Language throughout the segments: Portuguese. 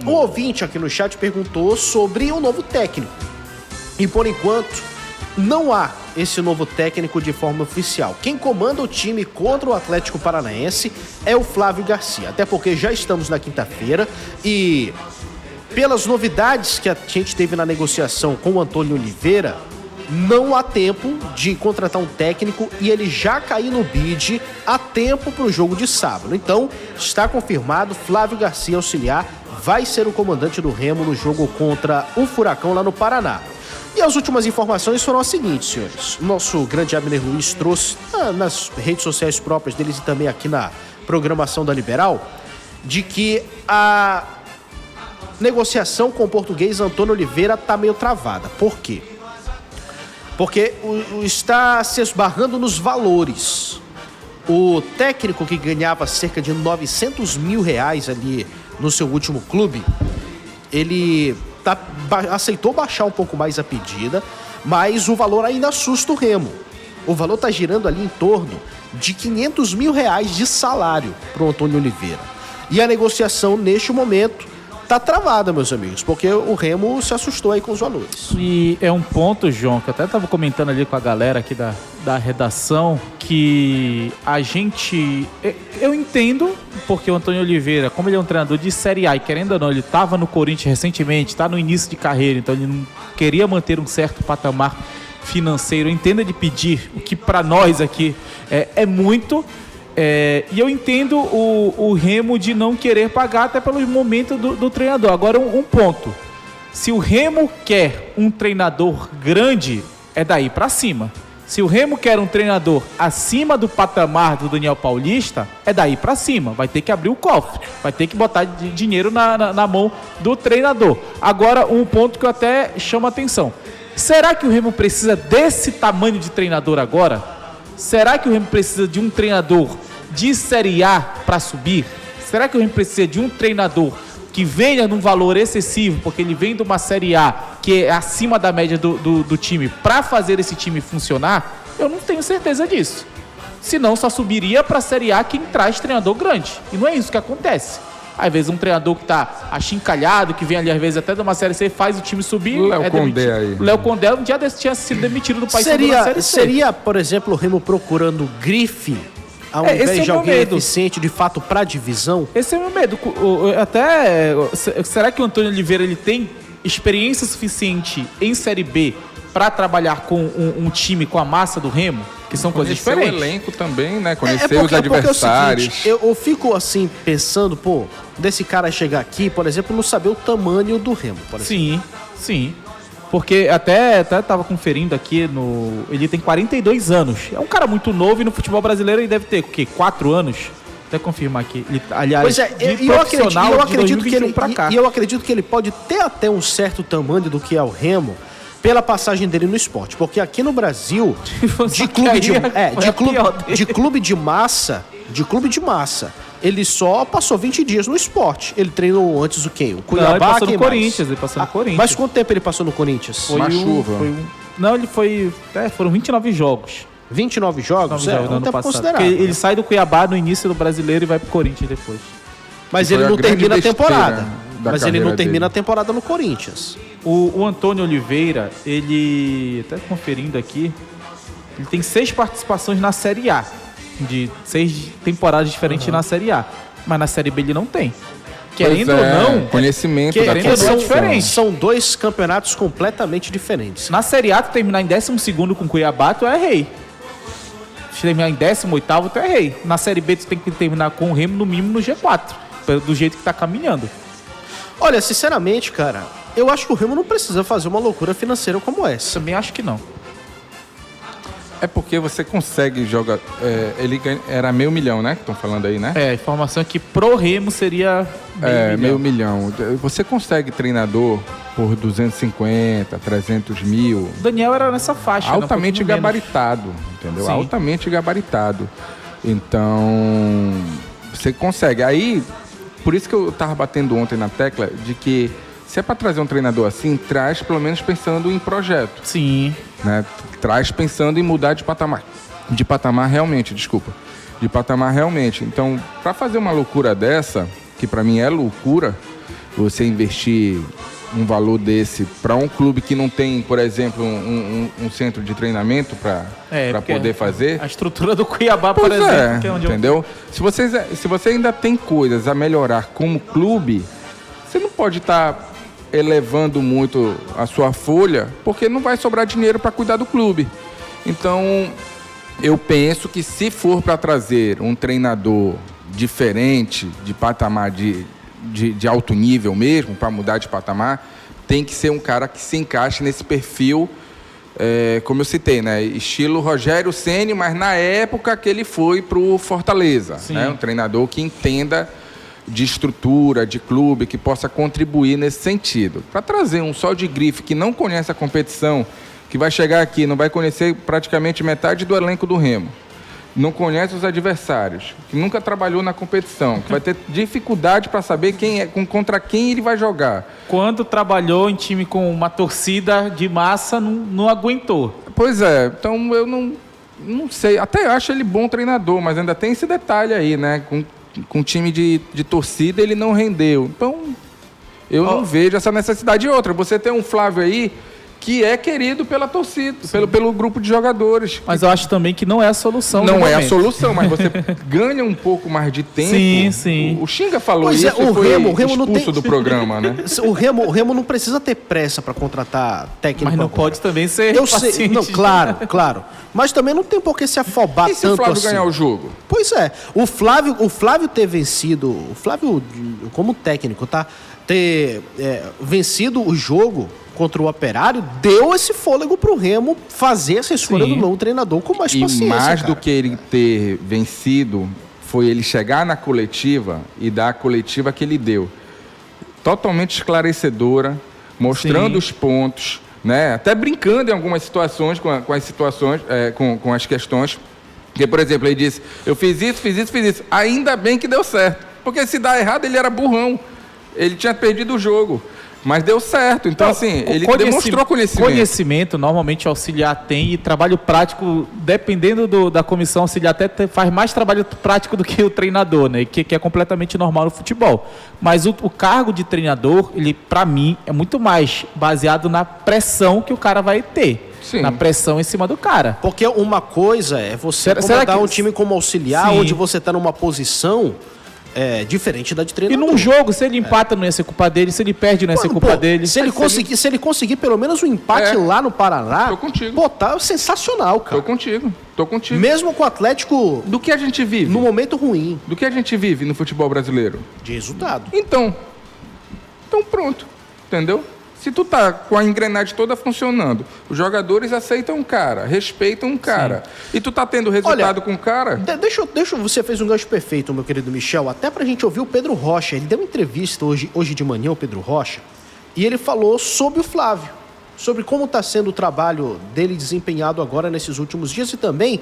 O ouvinte aqui no chat perguntou sobre o novo técnico. E por enquanto, não há esse novo técnico de forma oficial. Quem comanda o time contra o Atlético Paranaense é o Flávio Garcia. Até porque já estamos na quinta-feira e pelas novidades que a gente teve na negociação com o Antônio Oliveira, não há tempo de contratar um técnico e ele já caiu no bid a tempo para o jogo de sábado. Então, está confirmado, Flávio Garcia, auxiliar, vai ser o comandante do Remo no jogo contra o Furacão lá no Paraná. E as últimas informações foram as seguintes, senhores. Nosso grande Abner Luiz trouxe nas redes sociais próprias deles e também aqui na programação da Liberal, de que a negociação com o português Antônio Oliveira está meio travada. Por quê? Porque está se esbarrando nos valores. O técnico que ganhava cerca de R$900 mil ali no seu último clube, ele aceitou baixar um pouco mais a pedida, mas o valor ainda assusta o Remo. O valor está girando ali em torno de R$500 mil de salário para o Antônio Oliveira. E a negociação, neste momento, tá travada, meus amigos, porque o Remo se assustou aí com os valores. E é um ponto, João, que eu até estava comentando ali com a galera aqui da redação, que a gente... Eu entendo, porque o Antônio Oliveira, como ele é um treinador de Série A, e querendo ou não, ele estava no Corinthians recentemente, está no início de carreira, então ele não queria manter um certo patamar financeiro. Eu entendo de pedir, o que para nós aqui é muito... e eu entendo o Remo de não querer pagar até pelo momento do treinador. Agora, um ponto. Se o Remo quer um treinador grande, é daí pra cima. Se o Remo quer um treinador acima do patamar do Daniel Paulista, é daí pra cima. Vai ter que abrir o cofre. Vai ter que botar dinheiro na mão do treinador. Agora, um ponto que eu até chamo a atenção. Será que o Remo precisa desse tamanho de treinador agora? Será que o Remo precisa de um treinador de Série A para subir? Será que o Remo precisa de um treinador que venha num valor excessivo, porque ele vem de uma Série A que é acima da média do time, para fazer esse time funcionar? Eu não tenho certeza disso. Senão só subiria para a Série A quem traz treinador grande. E não é isso que acontece. Às vezes um treinador que tá achincalhado, que vem ali às vezes até de uma Série C, faz o time subir. Léo Condé aí. Léo Condé um dia desse tinha sido demitido do Paysandu na Série C. Seria, por exemplo, o Remo procurando grife ao invés de alguém eficiente de fato para a divisão? Esse é o meu medo. Será que o Antônio Oliveira ele tem experiência suficiente em Série B para trabalhar com um time com a massa do Remo? Que são coisas diferentes. Conhecer o elenco também, né? Conhecer os adversários. É o seguinte, eu fico assim pensando, desse cara chegar aqui, por exemplo, não saber o tamanho do Remo, por exemplo. Sim. Porque até tava conferindo aqui ele tem 42 anos. É um cara muito novo e no futebol brasileiro ele deve ter, 4 anos? Até confirmar aqui. Ele, aliás, pois é, eu acredito que ele pode ter até um certo tamanho do que é o Remo pela passagem dele no esporte. Porque aqui no Brasil, de clube de massa, ele só passou 20 dias no esporte. Ele treinou antes o quê? O Cuiabá? Ele passou no Corinthians. Mas quanto tempo ele passou no Corinthians? Foi uma chuva. Foram 29 jogos. 29 jogos? No tempo considerável. Ele sai do Cuiabá no início do Brasileiro e vai pro Corinthians depois. Mas ele não termina a temporada. Mas ele não termina a temporada no Corinthians. O Antônio Oliveira, ele, até conferindo aqui, ele tem 6 participações na Série A. De 6 temporadas diferentes na Série A. Mas na Série B ele não tem. Querendo ou não, conhecimento da competição é diferente. São 2 campeonatos completamente diferentes. Na Série A, tu terminar em 12º com o Cuiabá, tu é rei. Se terminar em 18º, tu é rei. Na Série B, tu tem que terminar com o Remo no mínimo no G4. Do jeito que tá caminhando. Olha, sinceramente, cara, eu acho que o Remo não precisa fazer uma loucura financeira como essa. Também acho que não. É porque você consegue jogar... ele era R$500 mil, né? Que estão falando aí, né? A informação é que pro Remo seria R$500 mil. Você consegue treinador por 250, 300 mil. O Daniel era nessa faixa. Altamente gabaritado, entendeu? Sim. Altamente gabaritado. Então, você consegue. Aí, por isso que eu tava batendo ontem na tecla de que se é para trazer um treinador assim, traz pelo menos pensando em projeto. Sim. Né? Traz pensando em mudar de patamar. De patamar realmente. Então, para fazer uma loucura dessa, que para mim é loucura, você investir um valor desse para um clube que não tem, por exemplo, um centro de treinamento para poder fazer. A estrutura do Cuiabá, pois por exemplo, que é onde entendeu? Se você ainda tem coisas a melhorar como clube, você não pode estar elevando muito a sua folha, porque não vai sobrar dinheiro para cuidar do clube. Então, eu penso que se for para trazer um treinador diferente, de patamar de alto nível mesmo, para mudar de patamar, tem que ser um cara que se encaixe nesse perfil, como eu citei, né? Estilo Rogério Ceni, mas na época que ele foi para o Fortaleza. Né? Um treinador que entenda de estrutura, de clube, que possa contribuir nesse sentido. Para trazer um só de grife que não conhece a competição, que vai chegar aqui, não vai conhecer praticamente metade do elenco do Remo, não conhece os adversários, que nunca trabalhou na competição, que vai ter dificuldade para saber contra quem ele vai jogar. Quando trabalhou em time com uma torcida de massa, não aguentou. Pois é, então eu não sei, até acho ele bom treinador, mas ainda tem esse detalhe aí, né? Com time de torcida ele não rendeu. Então eu não vejo essa necessidade. E outra, você tem um Flávio aí que é querido pela torcida, pelo grupo de jogadores. Mas eu acho também que não é a solução. Não é a solução, mas você ganha um pouco mais de tempo. Sim, sim. O Xinga falou Pois isso, o foi Remo expulso não tem... do programa, né? O Remo não precisa ter pressa para contratar técnico. Mas não agora. Pode também ser Eu paciente. sei, não, claro. Mas também não tem por que se afobar E se tanto o Flávio assim. ganhar o jogo? Pois é. O Flávio ter vencido... O Flávio, como técnico, tá? Ter vencido o jogo contra o Operário, deu esse fôlego pro Remo fazer essa escolha do novo treinador com mais paciência. E mais cara. do que ele ter vencido, foi ele chegar na coletiva e dar a coletiva que ele deu. Totalmente esclarecedora, mostrando os pontos, né? Até brincando em algumas situações com as situações, com as questões. Porque, por exemplo, ele disse, eu fiz isso. Ainda bem que deu certo. Porque se dar errado, ele era burrão. Ele tinha perdido o jogo. Mas deu certo. Então, assim, ele demonstrou conhecimento. Conhecimento, normalmente, o auxiliar tem. E trabalho prático, dependendo da comissão, o auxiliar até faz mais trabalho prático do que o treinador, né? Que é completamente normal no futebol. Mas o cargo de treinador, ele, para mim, é muito mais baseado na pressão que o cara vai ter. Sim. Na pressão em cima do cara. Porque uma coisa é você comandar um time como auxiliar, onde você está numa posição... diferente da de treinador. E num jogo, se ele empata, não ia ser culpa dele. Se ele perde, não ia ser culpa dele. Se ele conseguir pelo menos um empate lá no Paraná, tô contigo. Tá sensacional, cara. Tô contigo. Mesmo com o Atlético... Do que a gente vive? No momento ruim. Do que a gente vive no futebol brasileiro? De resultado. Então pronto. Entendeu? Se tu tá com a engrenagem toda funcionando, os jogadores aceitam o cara, respeitam o cara, e tu tá tendo resultado com o cara... Você fez um gancho perfeito, meu querido Michel, até pra gente ouvir o Pedro Rocha. Ele deu uma entrevista hoje de manhã, o Pedro Rocha, e ele falou sobre o Flávio, sobre como está sendo o trabalho dele desempenhado agora nesses últimos dias e também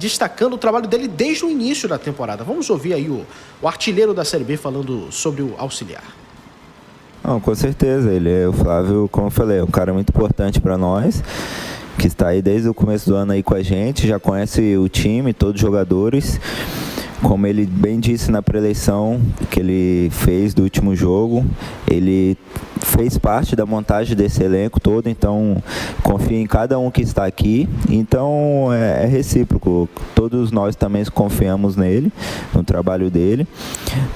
destacando o trabalho dele desde o início da temporada. Vamos ouvir aí o artilheiro da Série B falando sobre o auxiliar. Não, com certeza, o Flávio, como eu falei, é um cara muito importante para nós, que está aí desde o começo do ano aí com a gente, já conhece o time, todos os jogadores. Como ele bem disse na pré-eleição que ele fez do último jogo, ele fez parte da montagem desse elenco todo, então confia em cada um que está aqui. Então é recíproco, todos nós também confiamos nele, no trabalho dele,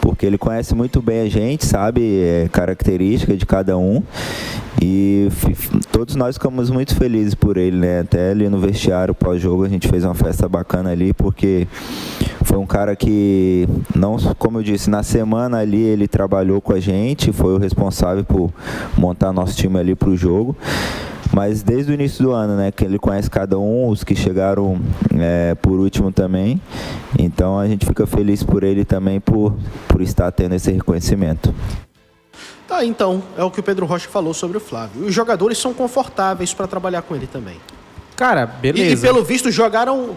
porque ele conhece muito bem a gente, sabe característica de cada um. E todos nós ficamos muito felizes por ele, né? Até ali no vestiário pós-jogo a gente fez uma festa bacana ali, porque foi um cara que, não, como eu disse, na semana ali ele trabalhou com a gente, foi o responsável por montar nosso time ali para o jogo. Mas desde o início do ano, né, que ele conhece cada um, os que chegaram por último também. Então a gente fica feliz por ele também, por estar tendo esse reconhecimento. Tá, então, é o que o Pedro Rocha falou sobre o Flávio. Os jogadores são confortáveis para trabalhar com ele também. Cara, beleza. E pelo visto jogaram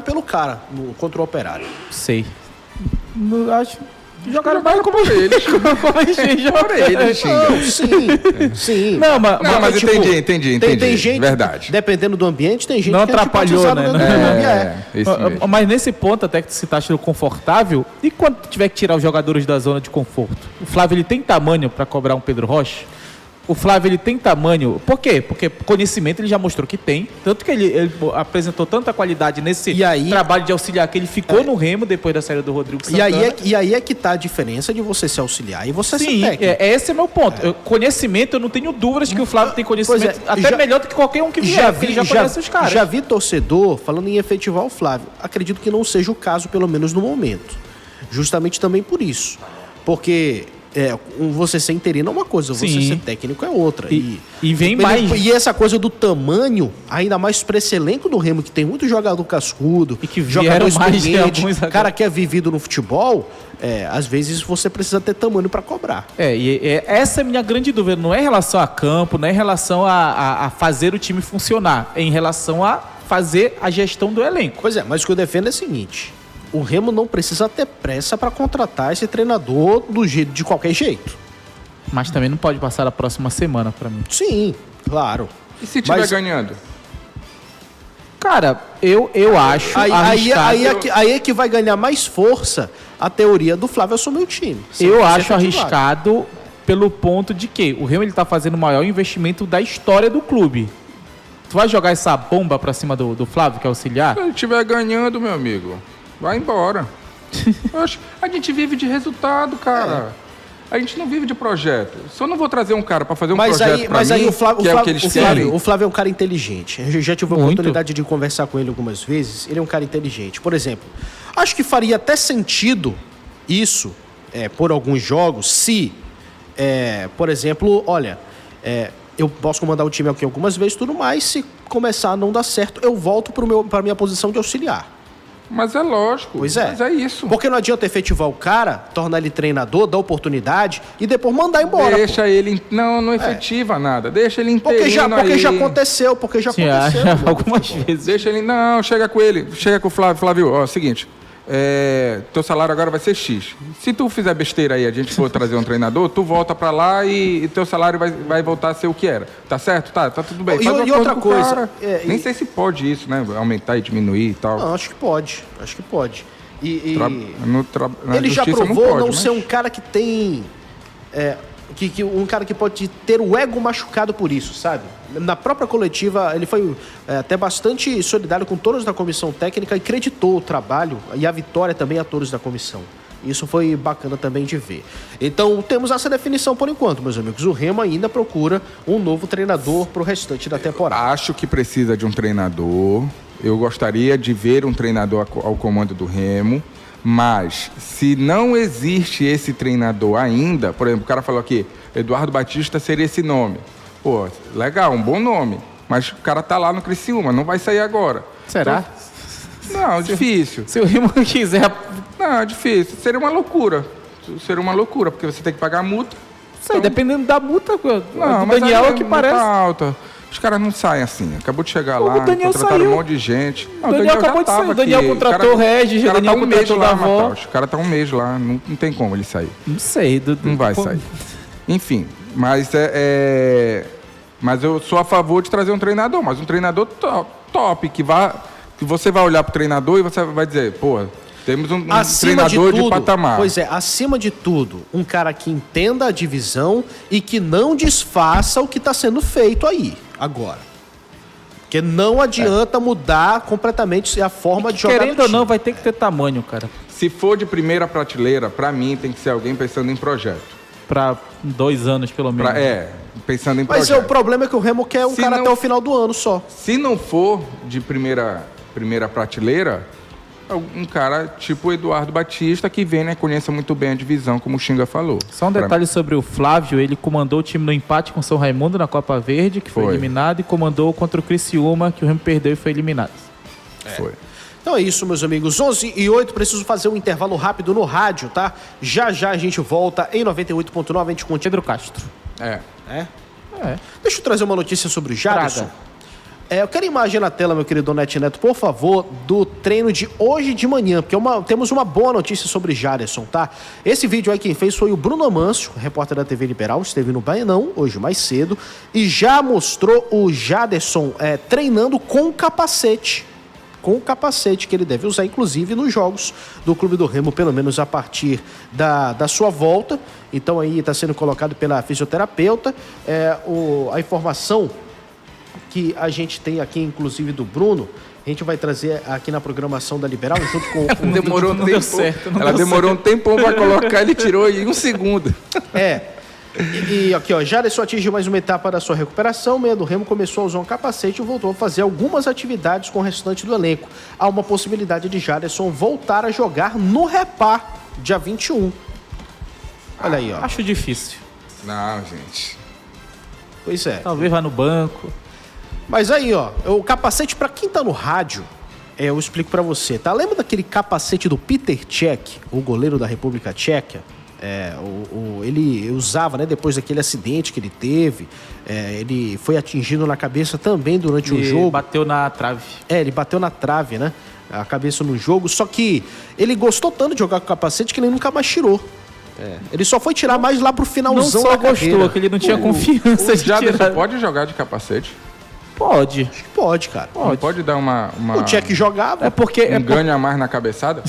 pelo cara contra o Operário. Sei. Jogaram mais como eles. Sim. Não, mas tipo, entendi. Tem gente, verdade. Dependendo do ambiente, tem gente não que atrapalhou, né? Isso mesmo. Mas nesse ponto, até que você tá achando confortável, e quando tiver que tirar os jogadores da zona de conforto? O Flávio, ele tem tamanho para cobrar um Pedro Rocha? O Flávio, ele tem tamanho... Por quê? Porque conhecimento ele já mostrou que tem. Tanto que ele apresentou tanta qualidade nesse trabalho de auxiliar que ele ficou no Remo depois da saída do Rodrigo Santana. E aí é que tá a diferença de você ser auxiliar e você ser técnico. Esse é meu ponto. Conhecimento, eu não tenho dúvidas que o Flávio tem conhecimento melhor do que qualquer um que vier, porque ele já conhece os caras. Já vi torcedor falando em efetivar o Flávio. Acredito que não seja o caso, pelo menos no momento. Justamente também por isso. Porque... você ser interino é uma coisa, você ser técnico é outra. E vem mais. E essa coisa do tamanho, ainda mais para esse elenco do Remo, que tem muito jogador cascudo, e que jogador experiente, mais cara que é vivido no futebol, às vezes você precisa ter tamanho para cobrar. Essa é a minha grande dúvida. Não é em relação a campo, não é em relação a fazer o time funcionar. É em relação a fazer a gestão do elenco. Pois é, mas o que eu defendo é o seguinte... O Remo não precisa ter pressa para contratar esse treinador de qualquer jeito. Mas também não pode passar a próxima semana para mim. Sim, claro. E se tiver ganhando? Cara, eu acho... Aí é que vai ganhar mais força a teoria do Flávio assumir o time. Eu acho arriscado pelo ponto de que o Remo ele tá fazendo o maior investimento da história do clube. Tu vai jogar essa bomba pra cima do Flávio, que é auxiliar? Se ele estiver ganhando, meu amigo... Vai embora. A gente vive de resultado, cara. A gente não vive de projeto. Se eu não vou trazer um cara para fazer projeto pra mim, o Flávio é um cara inteligente. Eu já tive a oportunidade de conversar com ele algumas vezes. Ele é um cara inteligente. Por exemplo, acho que faria até sentido isso por alguns jogos se, por exemplo, olha... eu posso comandar o time aqui algumas vezes e tudo mais. Se começar a não dar certo, eu volto para minha posição de auxiliar. Mas é lógico. Pois é. Mas é isso. Porque não adianta efetivar o cara, tornar ele treinador, dar oportunidade e depois mandar embora. Deixa ele... Não efetiva nada. Deixa ele interino porque já aconteceu. Algumas vezes. Deixa ele... Não, chega com ele. Chega com o Flávio. Flávio, ó, é o seguinte... teu salário agora vai ser X. Se tu fizer besteira aí, a gente for trazer um treinador, tu volta pra lá e teu salário vai voltar a ser o que era. Tá certo? Tá tudo bem. E outra coisa... Nem sei se pode isso, né? Aumentar e diminuir e tal. Não, acho que pode. Ele já provou não ser um cara que tem... um cara que pode ter o ego machucado por isso, sabe? Na própria coletiva, ele foi até bastante solidário com todos da comissão técnica e creditou o trabalho e a vitória também a todos da comissão. Isso foi bacana também de ver. Então, temos essa definição por enquanto, meus amigos. O Remo ainda procura um novo treinador para o restante da temporada. Acho que precisa de um treinador. Eu gostaria de ver um treinador ao comando do Remo. Mas, se não existe esse treinador ainda, por exemplo, o cara falou aqui, Eduardo Batista seria esse nome. Pô, legal, um bom nome. Mas o cara tá lá no Criciúma, não vai sair agora. Será? Então, não, difícil. Se o Remo quiser... Não, difícil. Seria uma loucura, porque você tem que pagar a multa. Sei, então... dependendo da multa, não, do Daniel é que parece. Alta. Os caras não saem assim. Acabou de chegar lá, contrataram um monte de gente. Não, o Daniel acabou de sair. O Daniel contratou o Regis, o Daniel contratou o Davó. O cara tá um mês lá, não tem como ele sair. Não sei. Não vai sair. Enfim, mas mas eu sou a favor de trazer um treinador, mas um treinador top que você vai olhar pro treinador e você vai dizer, pô, temos um treinador de patamar. Pois é, acima de tudo, um cara que entenda a divisão e que não desfaça o que está sendo feito aí, agora. Porque não adianta mudar completamente a forma de jogar. Querendo ou não, vai ter que ter tamanho, cara. Se for de primeira prateleira, pra mim tem que ser alguém pensando em projeto. Pra 2 anos, pelo menos. Pensando em projeto. Mas o problema é que o Remo quer um cara até o final do ano só. Se não for de primeira prateleira, um cara tipo o Eduardo Batista, que vem, né, conhece muito bem a divisão, como o Xinga falou. Só um detalhe sobre o Flávio, ele comandou o time no empate com o São Raimundo na Copa Verde, que foi eliminado, e comandou contra o Criciúma, que o Remo perdeu e foi eliminado. Foi. Então é isso, meus amigos. 11h08, preciso fazer um intervalo rápido no rádio, tá? Já a gente volta em 98.9, a gente continua. Pedro Castro. Deixa eu trazer uma notícia sobre o Jadson. Eu quero imagem na tela, meu querido Donete Neto, por favor, do treino de hoje de manhã, porque temos uma boa notícia sobre Jaderson, tá? Esse vídeo aí quem fez foi o Bruno Amâncio, repórter da TV Liberal, esteve no Baianão hoje mais cedo, e já mostrou o Jaderson treinando com capacete. Com o capacete que ele deve usar, inclusive, nos jogos do Clube do Remo, pelo menos a partir da sua volta. Então aí está sendo colocado pela fisioterapeuta. A informação que a gente tem aqui, inclusive do Bruno, a gente vai trazer aqui na programação da Liberal, junto com o demorou um tempo. deu certo, Ela demorou um tempão para colocar, ele tirou em um segundo. E aqui, ó, Jaderson atingiu mais uma etapa da sua recuperação. O meia do Remo começou a usar um capacete e voltou a fazer algumas atividades com o restante do elenco. Há uma possibilidade de Jaderson voltar a jogar no Repá, dia 21. Olha aí, ó. Acho difícil. Não, gente. Pois é. Talvez vá no banco. Mas aí, ó, o capacete, pra quem tá no rádio, eu explico pra você, tá? Lembra daquele capacete do Peter Cech, o goleiro da República Tcheca? Ele usava, né, depois daquele acidente que ele teve, ele foi atingido na cabeça também durante o jogo. Bateu na trave. Ele bateu na trave, né, a cabeça no jogo, só que ele gostou tanto de jogar com o capacete que ele nunca mais tirou. Ele só foi tirar mais lá pro finalzão da carreira. Não só gostou, que ele não tinha confiança O de Jaderson tirar. pode jogar de capacete? Pode. Acho que pode, cara. Não pode dar uma O Cech jogava. É porque... ganho a mais na cabeçada?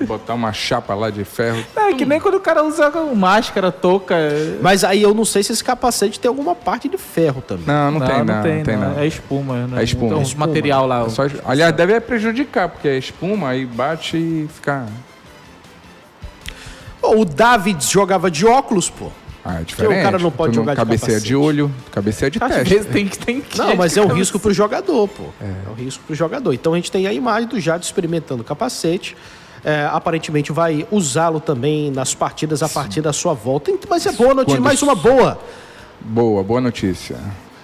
Botar uma chapa lá de ferro. É que nem quando o cara usa máscara, touca... Mas aí eu não sei se esse capacete tem alguma parte de ferro também. Não tem. É espuma, né? É espuma. Então, os material lá. Aliás, deve prejudicar, porque é espuma, aí bate e fica... O Davids jogava de óculos, pô. É diferente. Que o cara não pode jogar de cabeceia capacete. de olho, cabeceia de Às teste. vezes tem que... Não, mas é um risco pro jogador, pô. É um risco pro jogador. Então a gente tem a imagem do Jadson experimentando o capacete. Aparentemente vai usá-lo também nas partidas a partir da sua volta. Mas é boa notícia, mais uma boa. Boa notícia.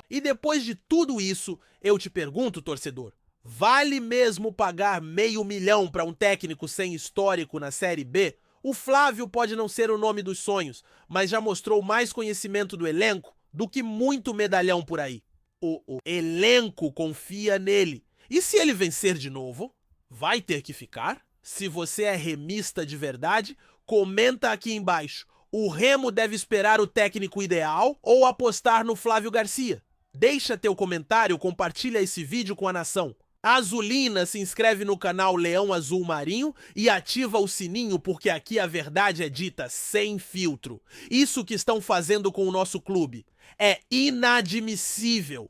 E depois de tudo isso, eu te pergunto, torcedor, vale mesmo pagar R$500 mil para um técnico sem histórico na Série B? O Flávio pode não ser o nome dos sonhos, mas já mostrou mais conhecimento do elenco do que muito medalhão por aí. O elenco confia nele. E se ele vencer de novo, vai ter que ficar? Se você é remista de verdade, comenta aqui embaixo. O Remo deve esperar o técnico ideal ou apostar no Flávio Garcia? Deixa teu comentário, compartilha esse vídeo com a nação. A Azulina se inscreve no canal Leão Azul Marinho e ativa o sininho porque aqui a verdade é dita sem filtro. Isso que estão fazendo com o nosso clube é inadmissível.